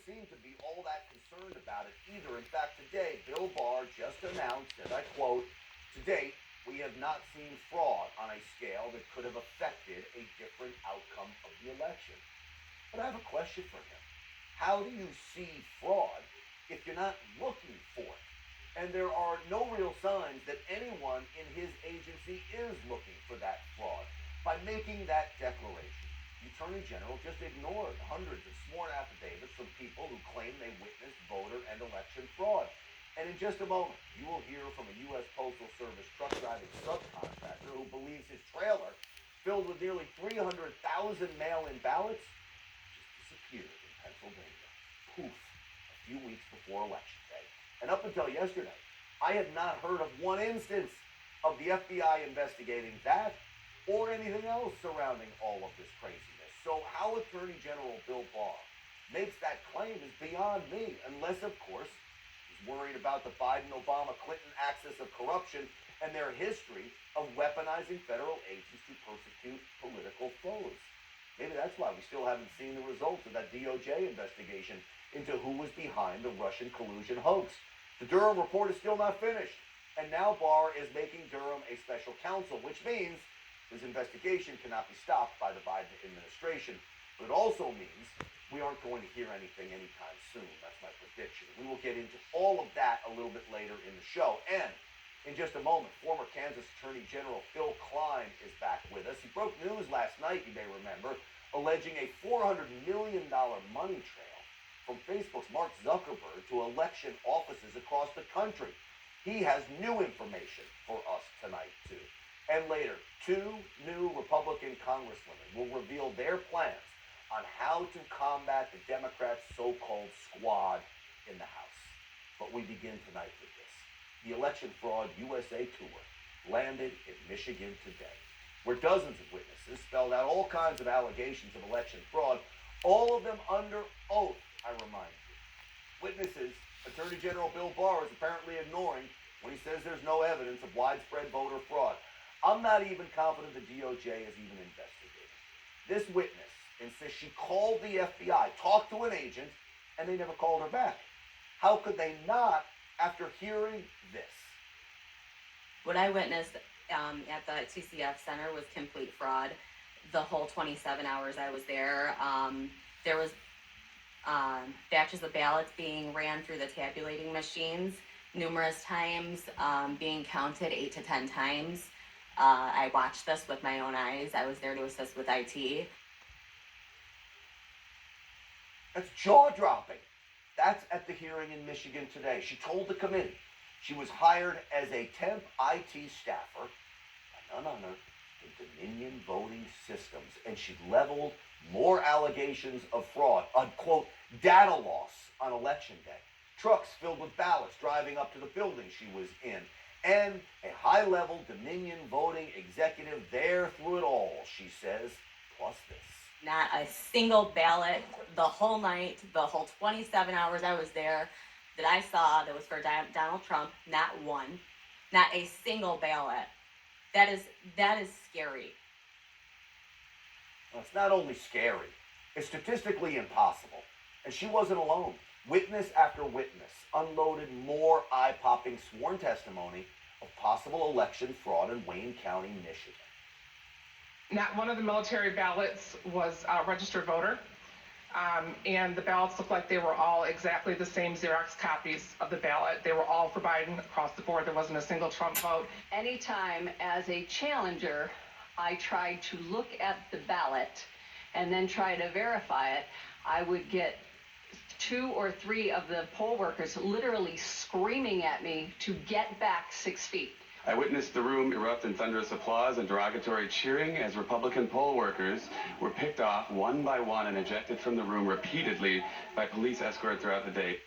seem to be all that concerned about it either. In fact, today, Bill Barr just announced, and I quote, "To date, we have not seen fraud on a scale that could have affected a different outcome of the election." But I have a question for him. How do you see fraud if you're not looking for it? And there are no real signs that anyone in his agency is looking for that fraud. By making that declaration, the Attorney General just ignored hundreds of sworn affidavits from people who claim they witnessed voter and election fraud. And in just a moment, you will hear from a U.S. Postal Service truck driving subcontractor who believes his trailer, filled with nearly 300,000 mail-in ballots, just disappeared in Pennsylvania. Poof, a few weeks before Election Day. And up until yesterday, I had not heard of one instance of the FBI investigating that or anything else surrounding all of this craziness. So how Attorney General Bill Barr makes that claim is beyond me, unless, of course, he's worried about the Biden-Obama-Clinton axis of corruption and their history of weaponizing federal agents to persecute political foes. Maybe that's why we still haven't seen the results of that DOJ investigation into who was behind the Russian collusion hoax. The Durham report is still not finished, and now Barr is making Durham a special counsel, which means his investigation cannot be stopped by the Biden administration. But it also means we aren't going to hear anything anytime soon. That's my prediction. We will get into all of that a little bit later in the show. And in just a moment, former Kansas Attorney General Phil Kline is back with us. He broke news last night, you may remember, alleging a $400 million money trail from Facebook's Mark Zuckerberg to election offices across the country. He has new information for us tonight, too. And later, two new Republican congresswomen will reveal their plans on how to combat the Democrats' so-called squad in the House. But we begin tonight with this. The Election Fraud USA Tour landed in Michigan today, where dozens of witnesses spelled out all kinds of allegations of election fraud, all of them under oath, I remind you. Witnesses Attorney General Bill Barr is apparently ignoring when he says there's no evidence of widespread voter fraud. I'm not even confident the DOJ is even investigating. This witness insists she called the FBI, talked to an agent, and they never called her back. How could they not after hearing this? What I witnessed at the TCF Center was complete fraud. The whole 27 hours I was there, there was batches of ballots being ran through the tabulating machines numerous times, being counted 8 to 10 times. I watched this with my own eyes. I was there to assist with IT. That's jaw-dropping. That's at the hearing in Michigan today. She told the committee she was hired as a temp IT staffer by none other than Dominion Voting Systems, and she leveled more allegations of fraud, quote, data loss on Election Day, trucks filled with ballots driving up to the building she was in, and a high-level Dominion voting executive there through it all, she says, plus this. Not a single ballot the whole night, the whole 27 hours I was there that I saw that was for Donald Trump, not one, not a single ballot. That is scary. Well, it's not only scary, it's statistically impossible. And she wasn't alone. Witness after witness unloaded more eye-popping sworn testimony of possible election fraud in Wayne County, Michigan. Not one of the military ballots was a registered voter, and the ballots looked like they were all exactly the same Xerox copies of the ballot. They were all for Biden across the board. There wasn't a single Trump vote. Anytime as a challenger, I tried to look at the ballot and then try to verify it, I would get 2 or 3 of the poll workers literally screaming at me to get back 6 feet. I witnessed the room erupt in thunderous applause and derogatory cheering as Republican poll workers were picked off one by one and ejected from the room repeatedly by police escort throughout the day.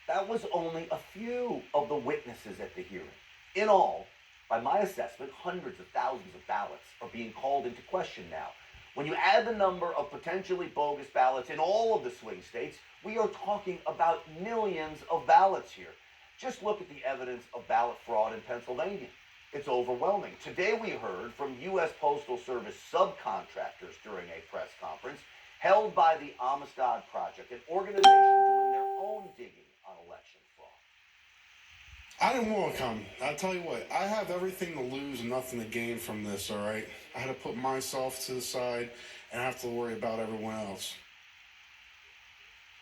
That was only a few of the witnesses at the hearing. In all, by my assessment, hundreds of thousands of ballots are being called into question now. When you add the number of potentially bogus ballots in all of the swing states, we are talking about millions of ballots here. Just look at the evidence of ballot fraud in Pennsylvania. It's overwhelming. Today we heard from U.S. Postal Service subcontractors during a press conference held by the Amistad Project, an organization doing their own digging on election fraud. I didn't want to come. I'll tell you what, I have everything to lose and nothing to gain from this, all right? I had to put myself to the side and I have to worry about everyone else.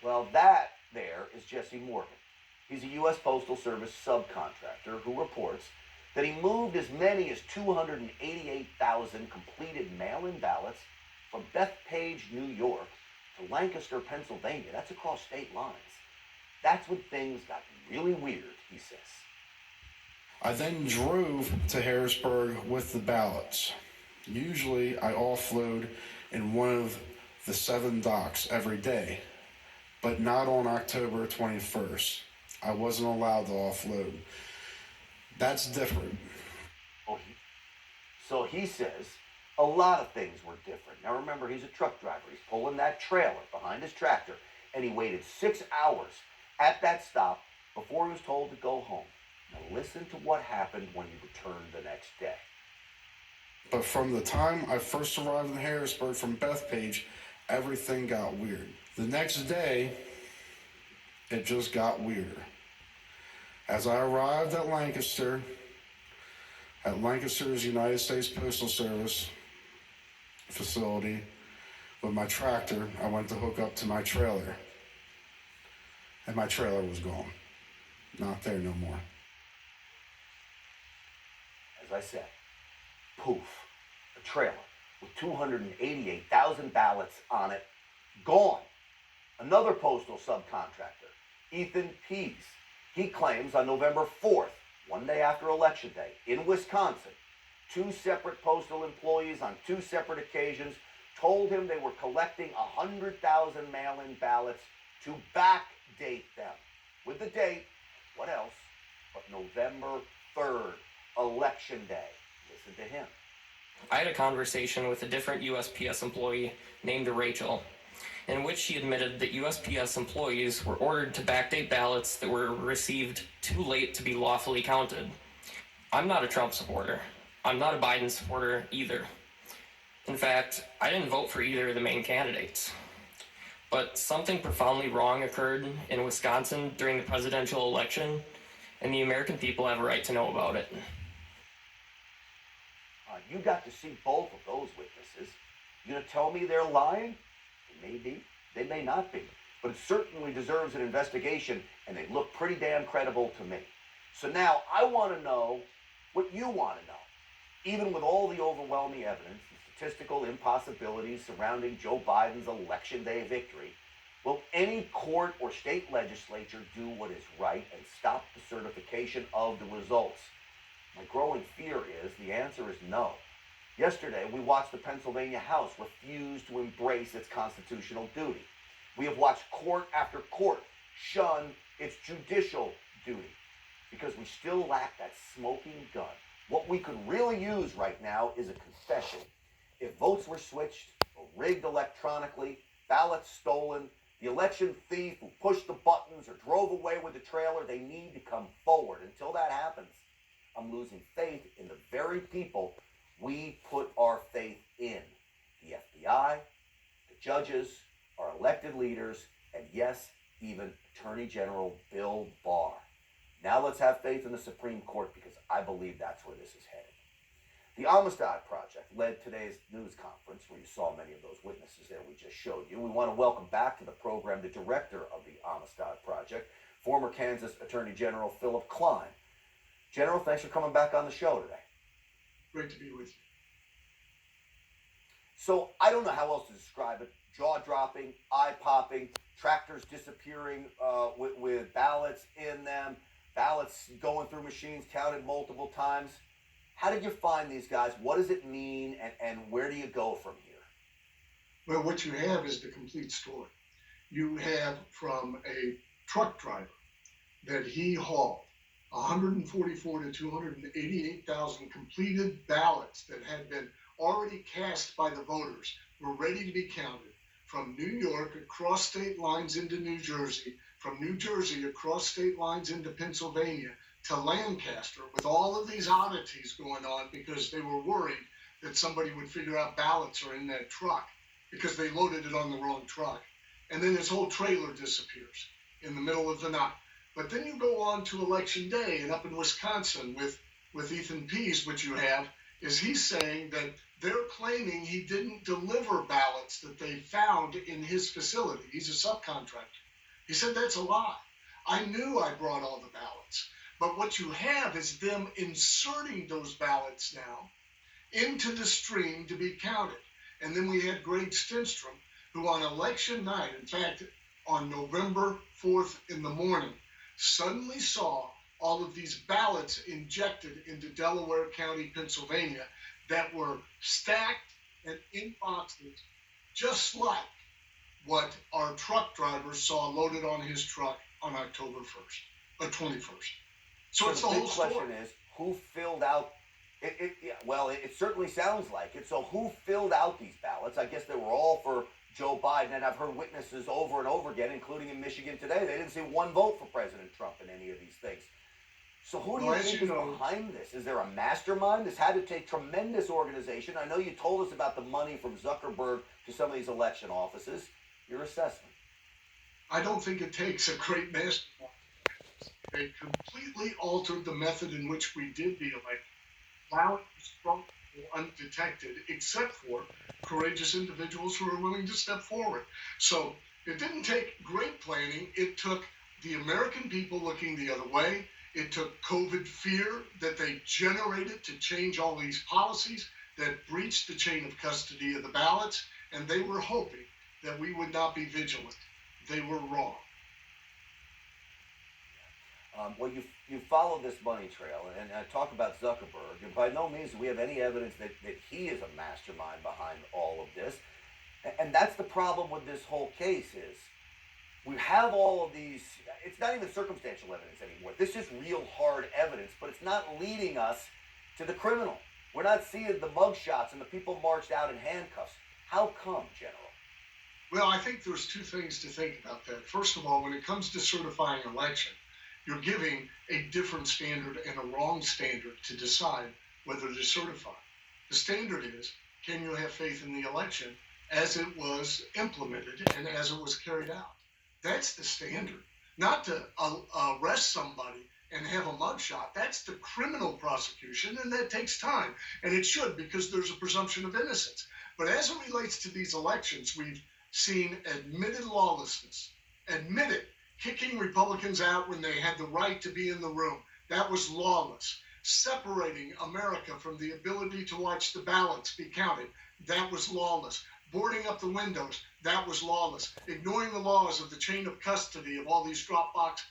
Well, that there is Jesse Morgan. He's a U.S. Postal Service subcontractor who reports that he moved as many as 288,000 completed mail-in ballots from Bethpage, New York to Lancaster, Pennsylvania. That's across state lines. That's when things got really weird, he says. I then drove to Harrisburg with the ballots. Usually I offload in one of the 7 docks every day, but not on October 21st. I wasn't allowed to offload. That's different. So he says a lot of things were different. Now remember, he's a truck driver. He's pulling that trailer behind his tractor, and he waited 6 hours at that stop before he was told to go home. Now listen to what happened when he returned the next day. But from the time I first arrived in Harrisburg from Bethpage, everything got weird. The next day, it just got weirder. As I arrived at Lancaster's United States Postal Service facility with my tractor, I went to hook up to my trailer. And my trailer was gone. Not there no more. As I said, poof, a trailer with 288,000 ballots on it, gone. Another postal subcontractor, Ethan Pease, he claims on November 4th, one day after Election Day, in Wisconsin, 2 separate postal employees on 2 separate occasions told him they were collecting 100,000 mail-in ballots to backdate them. With the date, what else but November 3rd, Election Day. Listen to him. I had a conversation with a different USPS employee named Rachel, in which she admitted that USPS employees were ordered to backdate ballots that were received too late to be lawfully counted. I'm not a Trump supporter. I'm not a Biden supporter either. In fact, I didn't vote for either of the main candidates. But something profoundly wrong occurred in Wisconsin during the presidential election, and the American people have a right to know about it. You got to see both of those witnesses. You gonna tell me they're lying? They may be, they may not be, but it certainly deserves an investigation, and they look pretty damn credible to me. So now I want to know what you want to know. Even with all the overwhelming evidence and statistical impossibilities surrounding Joe Biden's Election Day victory, will any court or state legislature do what is right and stop the certification of the results? My growing fear is the answer is no. Yesterday, we watched the Pennsylvania House refuse to embrace its constitutional duty. We have watched court after court shun its judicial duty because we still lack that smoking gun. What we could really use right now is a confession. If votes were switched or rigged electronically, ballots stolen, the election thief who pushed the buttons or drove away with the trailer, they need to come forward. Until that happens, I'm losing faith in the very people we put our faith in. The FBI, the judges, our elected leaders, and yes, even Attorney General Bill Barr. Now let's have faith in the Supreme Court because I believe that's where this is headed. The Amistad Project led today's news conference where you saw many of those witnesses there we just showed you. We want to welcome back to the program the director of the Amistad Project, former Kansas Attorney General Philip Klein. General, thanks for coming back on the show today. Great to be with you. So I don't know how else to describe it. Jaw-dropping, eye-popping, tractors disappearing with ballots in them, ballots going through machines counted multiple times. How did you find these guys? What does it mean, and where do you go from here? Well, what you have is the complete story. You have from a truck driver that he hauled 144 to 288,000 completed ballots that had been already cast by the voters, were ready to be counted from New York across state lines into New Jersey, from New Jersey across state lines into Pennsylvania to Lancaster, with all of these oddities going on because they were worried that somebody would figure out ballots are in that truck. because they loaded it on the wrong truck. And then his whole trailer disappears in the middle of the night. But then you go on to election day, and up in Wisconsin with Ethan Pease, what you have is he's saying that they're claiming he didn't deliver ballots that they found in his facility. He's a subcontractor. He said that's a lie. I knew I brought all the ballots. But what you have is them inserting those ballots now into the stream to be counted. And then we had Greg Stenstrom, who on election night, in fact, on November 4th in the morning, suddenly saw all of these ballots injected into Delaware County, Pennsylvania, that were stacked and in boxes, just like what our truck driver saw loaded on his truck on October 1st, or 21st. So it's the whole story. The big question is, who filled out it? Well, it certainly sounds like it. So who filled out these ballots? I guess they were all for Joe Biden, and I've heard witnesses over and over again, including in Michigan today, they didn't see one vote for President Trump in any of these things. So who do you think is behind this? Is there a mastermind? This had to take tremendous organization. I know you told us about the money from Zuckerberg to some of these election offices. Your assessment? I don't think it takes a great mastermind. They completely altered the method in which we did the election, allowing Trump undetected, except for courageous individuals who are willing to step forward. So it didn't take great planning. It took the American people looking the other way. It took COVID fear that they generated to change all these policies that breached the chain of custody of the ballots, and they were hoping that we would not be vigilant. They were wrong. Well, you follow this money trail, and I talk about Zuckerberg, and by no means do we have any evidence that he is a mastermind behind all of this. And that's the problem with this whole case is we have all of these, it's not even circumstantial evidence anymore. This is real hard evidence, but it's not leading us to the criminal. We're not seeing the mugshots and the people marched out in handcuffs. How come, General? Well, I think there's two things to think about that. First of all, when it comes to certifying an election, you're giving a different standard and a wrong standard to decide whether to certify. The standard is, can you have faith in the election as it was implemented and as it was carried out? That's the standard. Not to arrest somebody and have a mugshot. That's the criminal prosecution, and that takes time. And it should, because there's a presumption of innocence. But as it relates to these elections, we've seen admitted lawlessness, admitted kicking Republicans out when they had the right to be in the room. That was lawless. Separating America from the ability to watch the ballots be counted. That was lawless. Boarding up the windows. That was lawless. Ignoring the laws of the chain of custody of all these Dropbox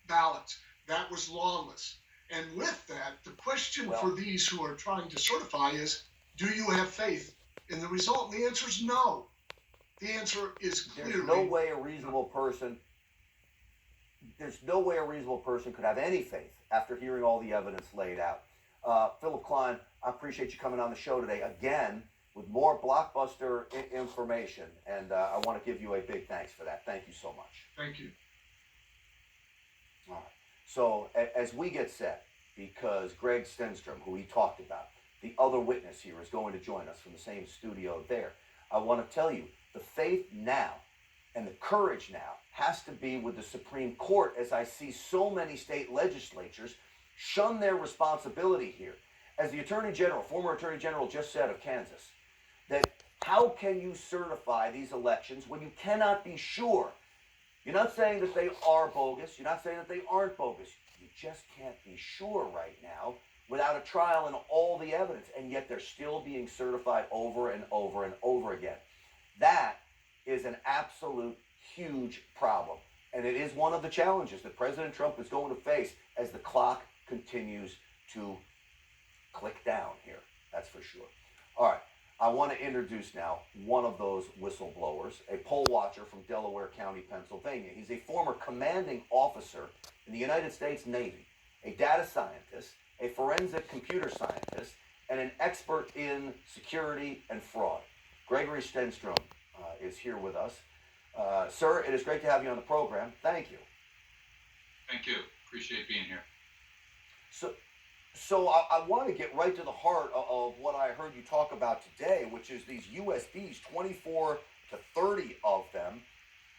ballots. That was lawless. And with that, the question for these who are trying to certify is, do you have faith in the result? And the answer is no. The answer is clearly There's no way a reasonable person could have any faith after hearing all the evidence laid out. Philip Klein, I appreciate you coming on the show today again with more blockbuster information, and I want to give you a big thanks for that. Thank you so much. Thank you. All right. So as we get set, because Greg Stenstrom, who he talked about, the other witness here, is going to join us from the same studio there, I want to tell you, the faith now and the courage now has to be with the Supreme Court, as I see so many state legislatures shun their responsibility here. As the Attorney General, former Attorney General just said of Kansas, that how can you certify these elections when you cannot be sure? You're not saying that they are bogus. You're not saying that they aren't bogus. You just can't be sure right now without a trial and all the evidence, and yet they're still being certified over and over and over again. That is an absolute huge problem, and it is one of the challenges that President Trump is going to face as the clock continues to click down here. That's for sure. All right, I want to introduce now one of those whistleblowers, a poll watcher from Delaware County, Pennsylvania. He's a former commanding officer in the United States Navy, a data scientist, a forensic computer scientist, and an expert in security and fraud. Gregory Stenstrom is here with us. Sir, it is great to have you on the program. Thank you. Thank you. Appreciate being here. So I want to get right to the heart of what I heard you talk about today, which is these USBs, 24 to 30 of them,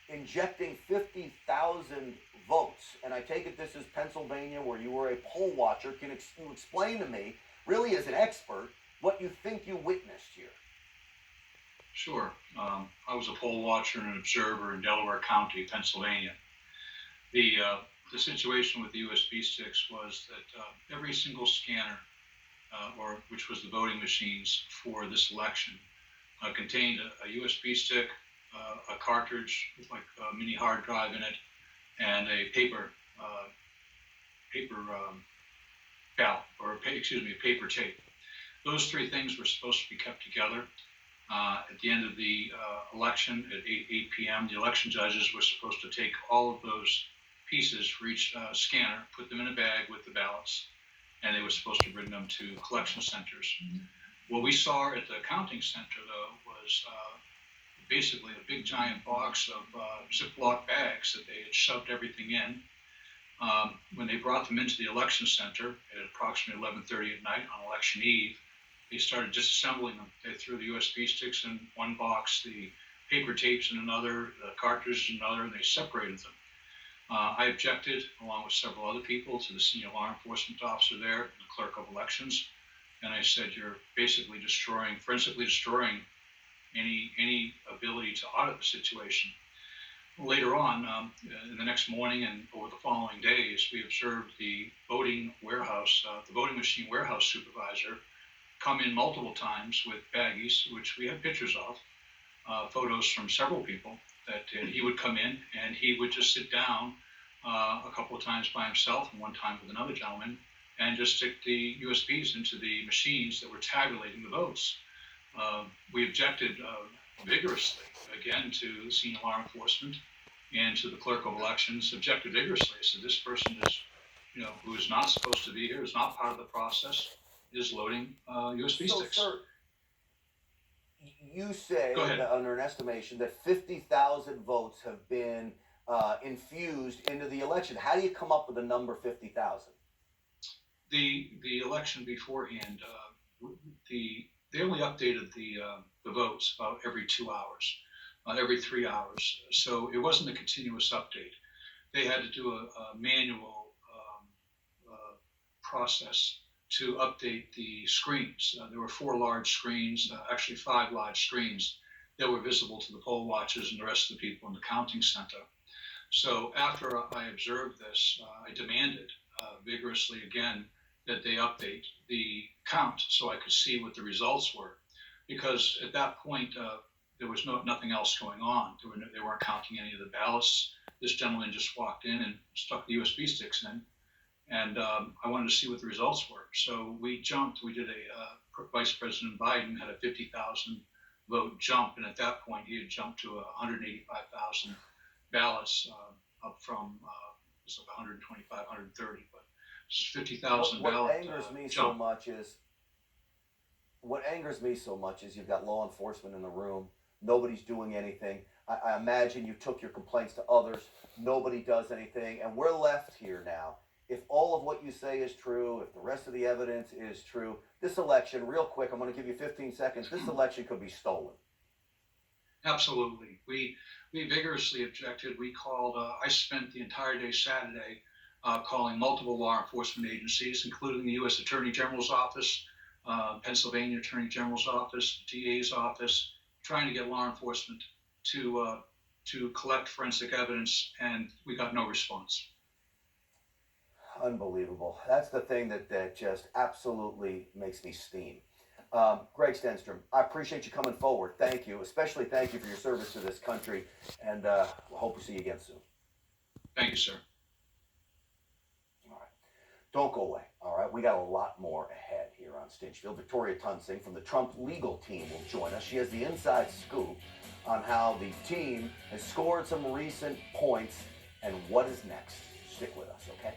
injecting 50,000 votes. And I take it this is Pennsylvania, where you were a poll watcher. Can you explain to me, really as an expert, what you think you witnessed here? Sure. I was a poll watcher and an observer in Delaware County, Pennsylvania. The situation with the USB sticks was that every single scanner, which was the voting machines for this election, contained a USB stick, a cartridge with like a mini hard drive in it, and a paper ballot, or a paper tape. Those three things were supposed to be kept together. At the end of the election at 8 p.m., the election judges were supposed to take all of those pieces for each scanner, put them in a bag with the ballots, and they were supposed to bring them to collection centers. What we saw at the counting center, though, was basically a big giant box of Ziploc bags that they had shoved everything in. When they brought them into the election center at approximately 11:30 at night on election eve, they started disassembling them. They threw the USB sticks in one box, the paper tapes in another, the cartridges in another, and they separated them. I objected, along with several other people, to the senior law enforcement officer there, the clerk of elections, and I said, you're basically forensically destroying any ability to audit the situation. Later on, in the next morning and over the following days, we observed the voting machine warehouse supervisor come in multiple times with baggies, which we have pictures of, photos from several people, that he would come in and he would just sit down a couple of times by himself and one time with another gentleman and just stick the USBs into the machines that were tabulating the votes. We objected vigorously, again, to the senior law enforcement and to the clerk of elections, objected vigorously. So this person is, who is not supposed to be here, is not part of the process, is loading USB sticks. Sir, you say, Go ahead. under an estimation, that 50,000 votes have been infused into the election. How do you come up with the number 50,000? The election beforehand, they only updated the votes about every 2 hours, every 3 hours. So it wasn't a continuous update. They had to do a manual process to update the screens. There were 4 large screens, actually 5 large screens, that were visible to the poll watchers and the rest of the people in the counting center. So after I observed this, I demanded vigorously again that they update the count so I could see what the results were. Because at that point, there was nothing else going on. They weren't counting any of the ballots. This gentleman just walked in and stuck the USB sticks in. And I wanted to see what the results were. So we did Vice President Biden had a 50,000 vote jump. And at that point, he had jumped to 185,000 ballots, up from 125, 130. But it's 50,000 ballot What angers me jump. so much is you've got law enforcement in the room. Nobody's doing anything. I imagine you took your complaints to others. Nobody does anything. And we're left here now. If all of what you say is true, if the rest of the evidence is true, this election, real quick, I'm going to give you 15 seconds, this election could be stolen. Absolutely. We vigorously objected. We called, I spent the entire day Saturday calling multiple law enforcement agencies, including the U.S. Attorney General's office, Pennsylvania Attorney General's office, DA's office, trying to get law enforcement to collect forensic evidence, and we got no response. Unbelievable. That's the thing that just absolutely makes me steam. Greg Stenstrom, I appreciate you coming forward. Thank you. Especially thank you for your service to this country, and we'll hope to see you again soon. Thank you, sir. All right. Don't go away. All right. We got a lot more ahead here on Stinchfield. Victoria Tunsing from the Trump legal team will join us. She has the inside scoop on how the team has scored some recent points and what is next. Stick with us, okay?